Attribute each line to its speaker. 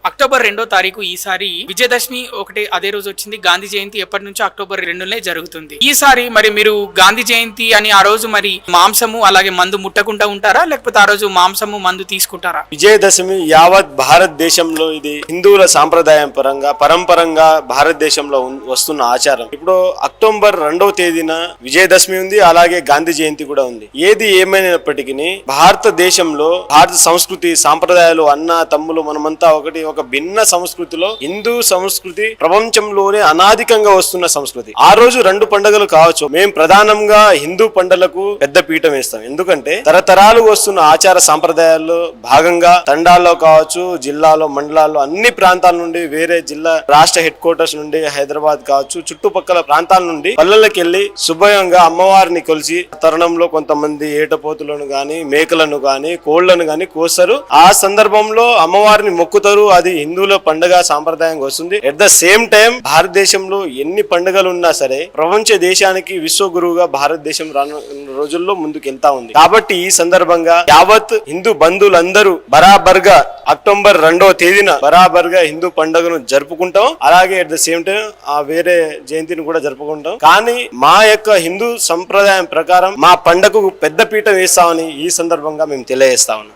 Speaker 1: October 2వ తారీఖు ఈసారి విజయదశమి ఒకటి అదే రోజు వచ్చింది. గాంధీ జయంతి ఎప్పటి నుంచో అక్టోబర్ 2నే జరుగుతుంది. ఈసారి మరి మీరు గాంధీ జయంతి అని ఆ రోజు మరి మాంసము అలాగే మందు ముట్టకుండా ఉంటారా, లేకపోతే ఆ రోజు మాంసము మందు తీసుకుంటారా?
Speaker 2: విజయదశమి యావత్ భారతదేశంలో ఇది హిందువుల సాంప్రదాయం పరంపరంగా భారతదేశంలో వస్తున్న ఆచారం. ఇప్పుడు అక్టోబర్ 2వ తేదీన విజయదశమి ఉంది, అలాగే గాంధీ జయంతి కూడా ఉంది. ఏది ఏమైనప్పటికీ భారతదేశంలో భారత సంస్కృతి సాంప్రదాయాలు అన్న తమ్ములు మనమంతా ఒక భిన్న సంస్కృతిలో హిందూ సంస్కృతి ప్రపంచంలోనే అనాదికంగా వస్తున్న సంస్కృతి. ఆ రోజు రెండు పండుగలు కావచ్చు, మేము ప్రధానంగా హిందూ పండుగలకు పెద్ద పీఠం వేస్తాం. ఎందుకంటే తరతరాలు వస్తున్న ఆచార సాంప్రదాయాల్లో భాగంగా తండాల్లో కావచ్చు, జిల్లాలో మండలాల్లో అన్ని ప్రాంతాల నుండి, వేరే జిల్లా రాష్ట్ర హెడ్ క్వార్టర్స్ నుండి హైదరాబాద్ కావచ్చు, చుట్టుపక్కల ప్రాంతాల నుండి పల్లెలకు వెళ్లి శుభ్రంగా అమ్మవారిని కొలిసి తరుణంలో కొంతమంది ఏటపోతులను గాని మేకలను గాని కోళ్లను గాని కోస్తారు. ఆ సందర్భంలో అమ్మవారిని మొక్కుతారు. అది హిందువుల పండుగ సాంప్రదాయంగా వస్తుంది. ఎట్ ద సేమ్ టైం భారతదేశంలో ఎన్ని పండుగలు ఉన్నా సరే ప్రపంచ దేశానికి విశ్వగురువుగా భారతదేశం రాను రోజుల్లో ముందుకు వెళ్తా ఉంది. కాబట్టి ఈ సందర్భంగా యావత్ హిందూ బంధువులందరూ బరాబర్గా అక్టోబర్ 2వ తేదీన బరాబర్గా హిందూ పండుగను జరుపుకుంటాం. అలాగే ఎట్ ద సేమ్ టైం ఆ వేరే జయంతిని కూడా జరుపుకుంటాం. కానీ మా యొక్క హిందూ సంప్రదాయం ప్రకారం మా పండుగకు పెద్ద పీఠం వేస్తామని ఈ సందర్భంగా మేము తెలియజేస్తా ఉన్నాం.